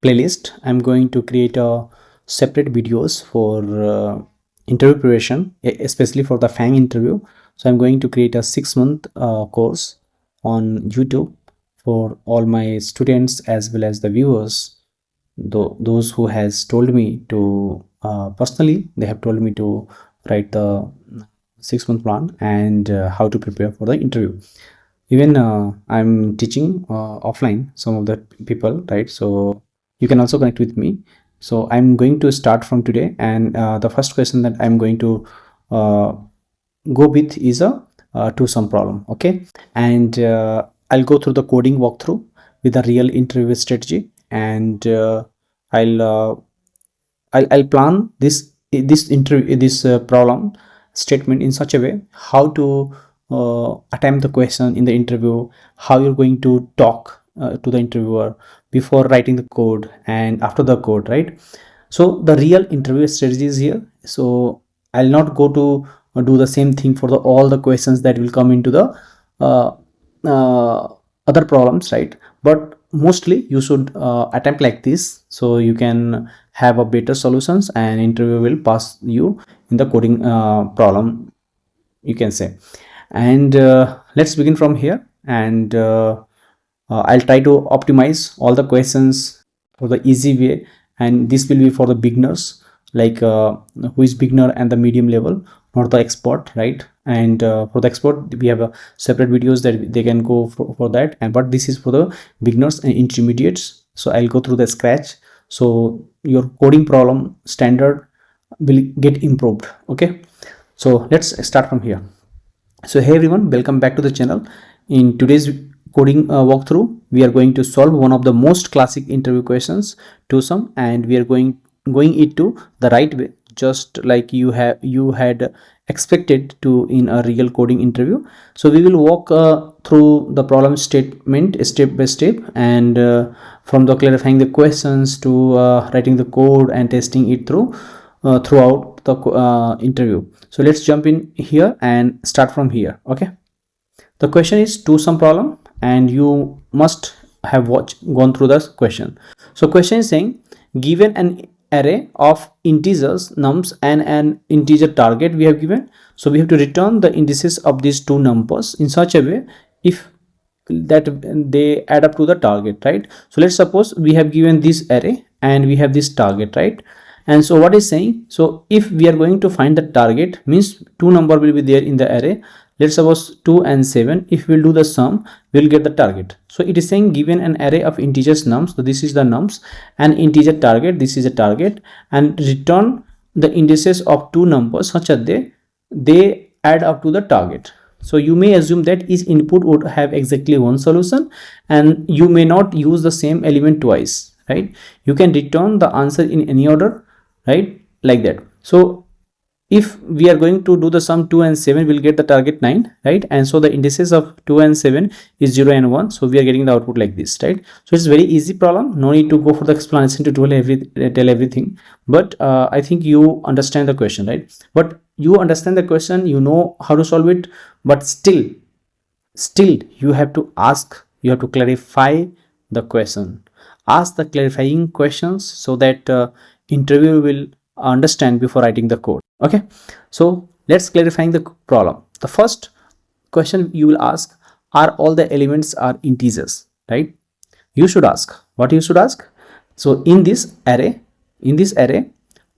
playlist, I'm going to create a separate videos for interview preparation, especially for the FAANG interview. So I'm going to create a 6-month course on YouTube for all my students as well as the viewers. Those who has told me to personally, they have told me to write the 6-month plan and how to prepare for the interview. Even I'm teaching offline some of the people, right? So you can also connect with me. So I'm going to start from today, and the first question that I'm going to go with is a two sum problem. Okay, and I'll go through the coding walkthrough with a real interview strategy, and I'll plan this problem statement in such a way how to attempt the question in the interview, how you're going to talk to the interviewer before writing the code and after the code, right? So the real interview strategy is here. So I'll not go to do the same thing for all the questions that will come into the uh, uh, other problems, right? But mostly you should attempt like this, so you can have a better solutions and interview will pass you in the coding problem, you can say. And let's begin from here, and I'll try to optimize all the questions for the easy way, and this will be for the beginners, like who is beginner and the medium level, not the expert, right? And for the expert we have a separate videos that they can go for that, and but this is for the beginners and intermediates. So I'll go through the scratch, so your coding problem standard will get improved. Okay, so let's start from here. So hey everyone, welcome back to the channel. In today's coding walkthrough, we are going to solve one of the most classic interview questions, to sum, and we are going it to the right way, just like you had expected to in a real coding interview. So we will walk through the problem statement step by step, and from the clarifying the questions to writing the code and testing it throughout the interview. So let's jump in here and start from here. Okay, the question is two sum problem, and you must have gone through this question. So question is saying, given an array of integers nums and an integer target we have given, so we have to return the indices of these two numbers in such a way if that they add up to the target, right? So let's suppose we have given this array and we have this target, right? And so what is saying, so if we are going to find the target, means two number will be there in the array. Let's suppose 2 and 7. If we'll do the sum, we'll get the target. So it is saying, given an array of integers nums, so this is the nums, and integer target, this is a target, and return the indices of two numbers such that they add up to the target. So you may assume that each input would have exactly one solution, and you may not use the same element twice, right? You can return the answer in any order, right? Like that. So if we are going to do the sum 2 and 7, we'll get the target 9, right? And so the indices of 2 and 7 is 0 and 1, so we are getting the output like this, right? So it's very easy problem, no need to go for the explanation to tell everything, but I think you understand the question, right? But you understand the question, you know how to solve it, but still you have to ask, you have to clarify the question. Ask the clarifying questions so that interviewer will understand before writing the code. Okay, so let's clarifying the problem. The first question you will ask, are all the elements are integers, right? You should ask, what you should ask? So in this array,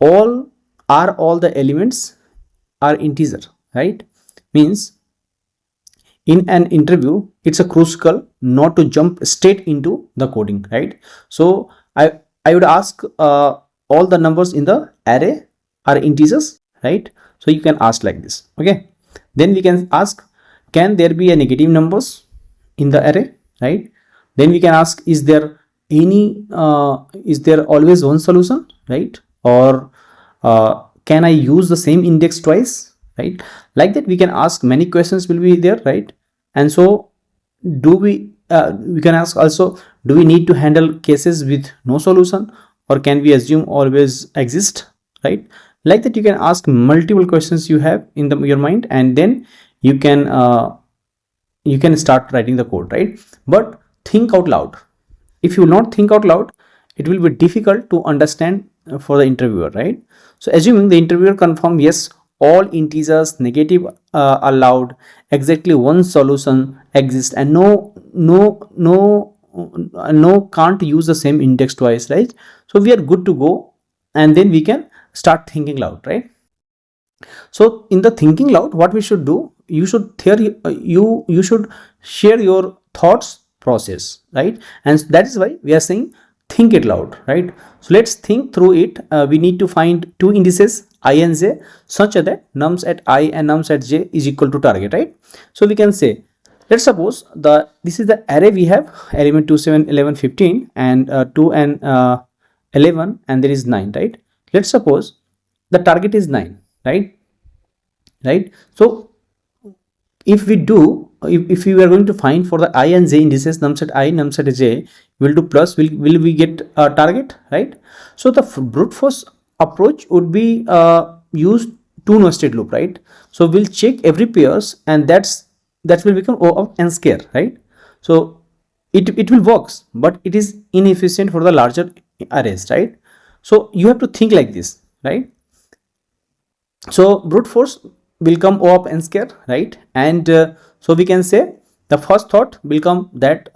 all the elements are integer, right? Means in an interview, it's a crucial not to jump straight into the coding, right? So I would ask all the numbers in the array are integers, right? So you can ask like this. Okay, then we can ask, can there be a negative numbers in the array, right? Then we can ask, is there always one solution, right? Or can I use the same index twice, right? Like that we can ask, many questions will be there, right? And so we can ask also, do we need to handle cases with no solution, or can we assume always exist, right? Like that you can ask multiple questions you have in your mind, and then you can start writing the code, right? But think out loud. If you will not think out loud, it will be difficult to understand for the interviewer, right? So assuming the interviewer confirm yes, all integers negative allowed, exactly one solution exists, and no can't use the same index twice, right? So we are good to go, and then we can start thinking loud, right? So in the thinking loud, what we should do, you should you should share your thoughts process, right? And that is why we are saying think it loud, right? So let's think through it. We need to find two indices I and j such that nums at I and nums at j is equal to target, right? So we can say, let's suppose this is the array we have, element 2 7 11 15 and 2 and 11, and there is 9, right? Let's suppose the target is 9, right? So if we do, if we are going to find for the I and j indices, nums at I, nums at j, will do plus, will we get a target, right? So the brute force approach would be use two nested loop, right? So we'll check every pairs, and that will become O of n square, right? So it will works, but it is inefficient for the larger arrays, right? So you have to think like this, right? So brute force will come O of n square, right? And so we can say the first thought will come that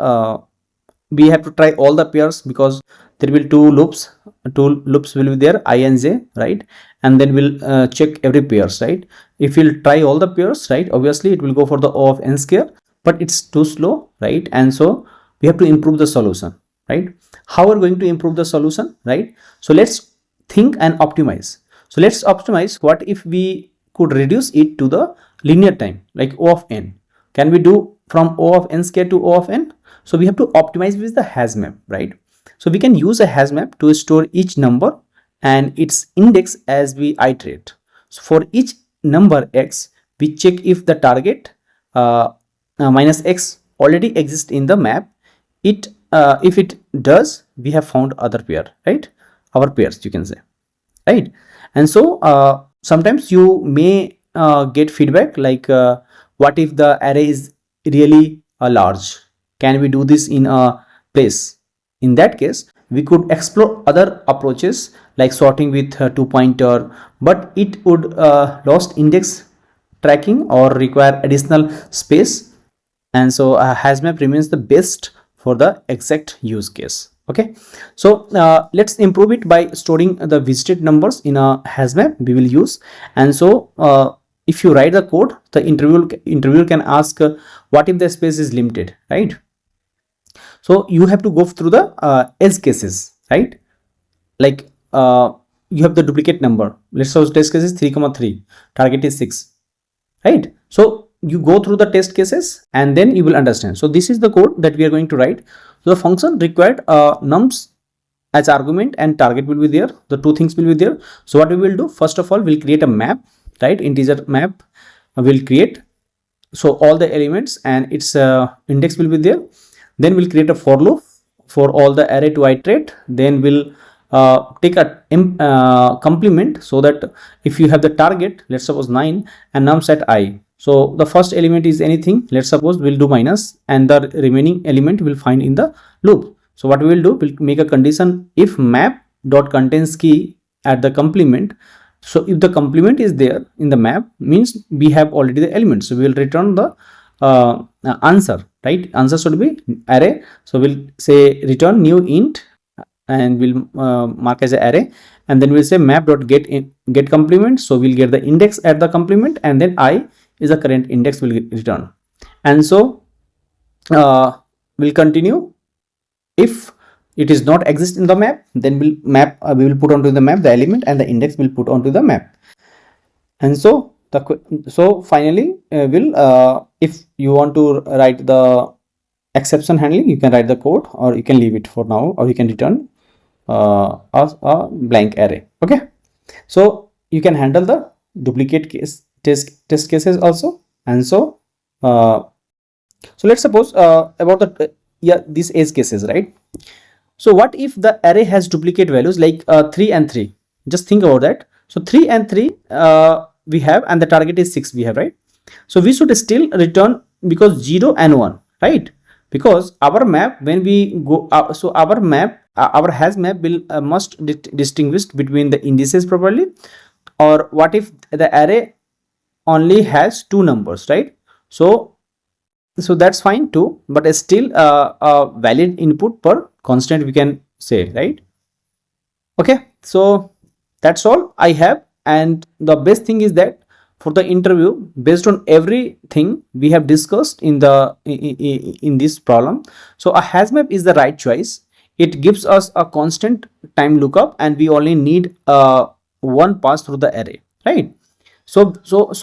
we have to try all the pairs, because there will two loops will be there, I and j, right? And then we'll check every pairs, right? If we'll try all the pairs, right, obviously it will go for the O of n square, but it's too slow, right? And so we have to improve the solution, right? How are we going to improve the solution, right? So let's think and optimize. So let's optimize. What if we could reduce it to the linear time, like O of n? Can we do from O of n square to O of n? So we have to optimize with the Hashmap, right? So we can use a Hashmap to store each number and its index as we iterate. So for each number x, we check if the target minus x already exists in the map. If it does, we have found other pair, right? Our pairs, you can say, right? And so sometimes you may get feedback like what if the array is really large? Can we do this in a place? In that case, we could explore other approaches like sorting with two pointer, but it would lost index tracking or require additional space. And so Hashmap remains the best for the exact use case. Okay, so let's improve it by storing the visited numbers in a Hashmap we will use. And so if you write the code, the interviewer can ask what if the space is limited, right? So you have to go through the edge cases, right? Like you have the duplicate number. Let's suppose test case is 3,3, target is 6, right? So you go through the test cases and then you will understand. So this is the code that we are going to write. So the function required nums as argument and target will be there. The two things will be there. So what we will do, first of all, we'll create a map, right? Integer map will create. So all the elements and its index will be there. Then we'll create a for loop for all the array to iterate. Then we'll take a complement, so that if you have the target, let's suppose 9 and nums at I. So the first element is anything, let's suppose we'll do minus, and the remaining element will find in the loop. So what we will do, we'll make a condition if map dot contains key at the complement. So if the complement is there in the map, means we have already the elements. So we will return the answer, right? Answer should be array. So we'll say return new int and we'll mark as an array, and then we'll say map dot get complement. So we'll get the index at the complement, and then I is the current index will return. And so we'll continue. If it is not exist in the map, then we will put onto the map the element, and the index will put onto the map. And so finally if you want to write the exception handling, you can write the code, or you can leave it for now, or you can return a blank array. Okay, so you can handle the duplicate case test cases also. And so let's suppose about the these edge cases, right? So what if the array has duplicate values like 3 and 3? Just think about that. So 3 and 3 we have, and the target is 6 we have, right? So we should still return, because 0 and 1, right? because our map, when we go so our map, our has map will must distinguish between the indices properly. Or what if the array only has two numbers, right? So that's fine too, but it's still a valid input per constant, we can say, right? Okay, so that's all I have. And the best thing is that for the interview, based on everything we have discussed in the in this problem, so a hash map is the right choice. It gives us a constant time lookup, and we only need one pass through the array, right? So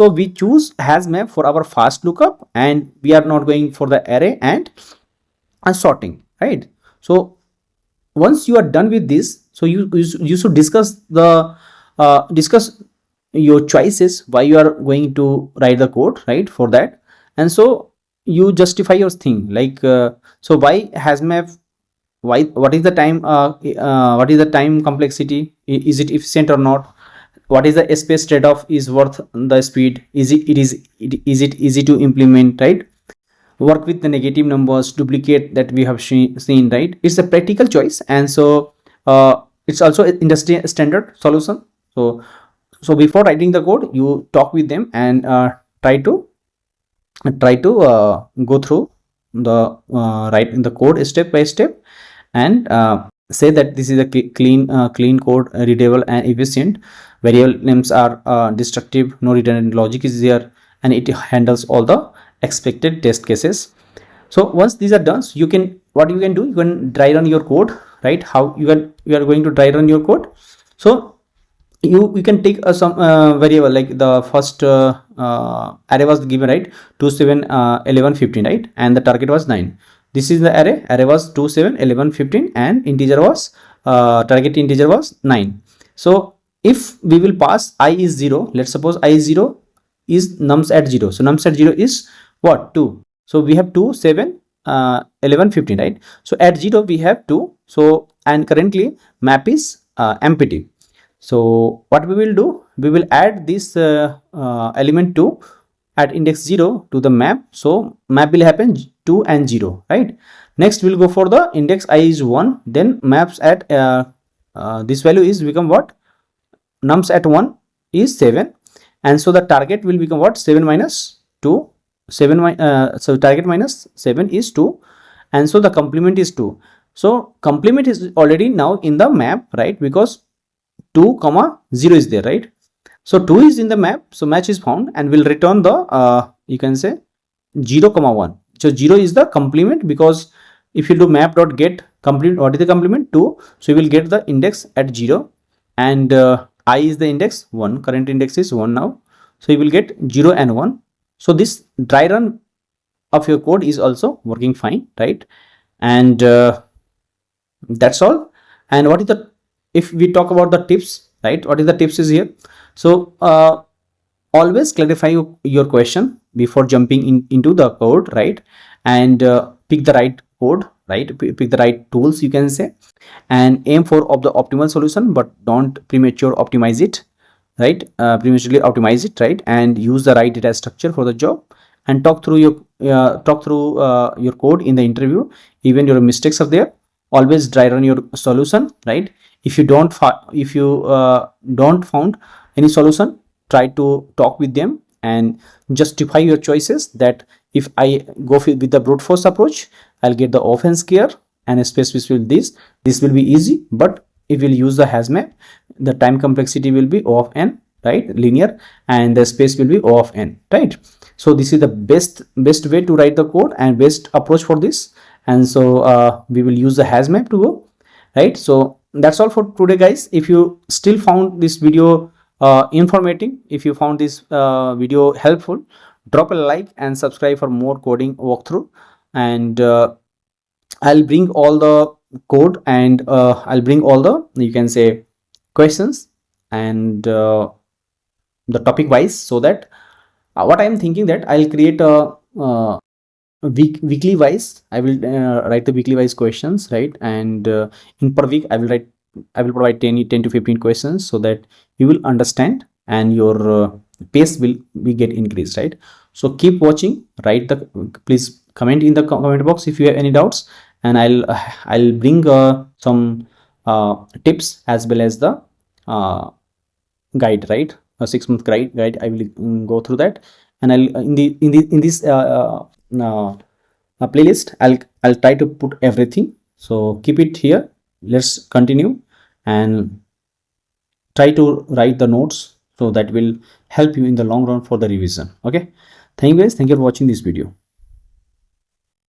we choose hash map for our fast lookup, and we are not going for the array and sorting, right? So once you are done with this, so you should discuss the discuss your choices, why you are going to write the code, right, for that. And so you justify your thing, like so why hasmap, why, what is the time what is the time complexity, is it efficient or not, what is the space trade-off, is worth the speed, is is it easy to implement, right? Work with the negative numbers, duplicate that we have seen, right? It's a practical choice. And so it's also industry standard solution. So before writing the code, you talk with them and try to go through the write in the code step by step, and say that this is a clean code, readable and efficient. Variable names are destructive, no redundant logic is there, and it handles all the expected test cases. So once these are done, so you can, what you can do, you can dry run your code, right? How you are going to dry run your code. So you can take some variable, like the first array was given, right, 2 7 11 15, right, and the target was 9. This is the array was 2 7 11 15, and integer was target integer was 9. So if we will pass I is 0, let's suppose I is 0 is nums at 0, so nums at 0 is what, 2. So we have 2 7 11 15, right? So at 0 we have 2. So and currently map is empty. So what we will do, we will add this element 2 at index 0 to the map. So map will happen 2 and 0, right? Next we'll go for the index I is 1, then maps at this value is become what, nums at 1 is 7, and so the target will become what, 7 minus 2, 7 so target minus 7 is 2, and so the complement is 2. So complement is already now in the map, right, because 2 comma 0 is there, right? So 2 is in the map, so match is found, and will return the you can say 0 comma 1. So 0 is the complement, because if you do map dot get complement, what is the complement, 2, so you will get the index at 0, and I is the index 1, current index is 1 now, so you will get 0 and 1. So this dry run of your code is also working fine, right? And that's all. And what is the, if we talk about the tips, right, what is the tips is here. So always clarify your question before jumping into the code, right? And pick the right code, right, pick the right tools, you can say, and aim for the optimal solution, but don't premature optimize it, right? Prematurely optimize it, right? And use the right data structure for the job, and talk through your code in the interview. Even your mistakes are there, always dry run your solution, right? If you don't found any solution, try to talk with them and justify your choices, that if I go with the brute force approach, I'll get the offense care and a space with this will be easy. But if we'll use the Hashmap, the time complexity will be O of n, right, linear, and the space will be O of n, right? So this is the best way to write the code and best approach for this. And so we will use the Hashmap to go, right? So that's all for today, guys. If you still found this video informative, if you found this video helpful, drop a like and subscribe for more coding walkthrough. And I'll bring all the code, and I'll bring all the, you can say, questions, and the topic wise, so that what I'm thinking, that I'll create a weekly wise, I will write the weekly wise questions, right? And in per week I will provide 10 to 15 questions, so that you will understand and your pace will get increased, right? So keep watching, please comment in the comment box if you have any doubts, and I'll bring some tips as well as the guide, right? A 6-month guide. I will go through that, and I'll in this playlist, I'll try to put everything. So keep it here. Let's continue and try to write the notes, so that will help you in the long run for the revision. Okay, thank you guys, thank you for watching this video.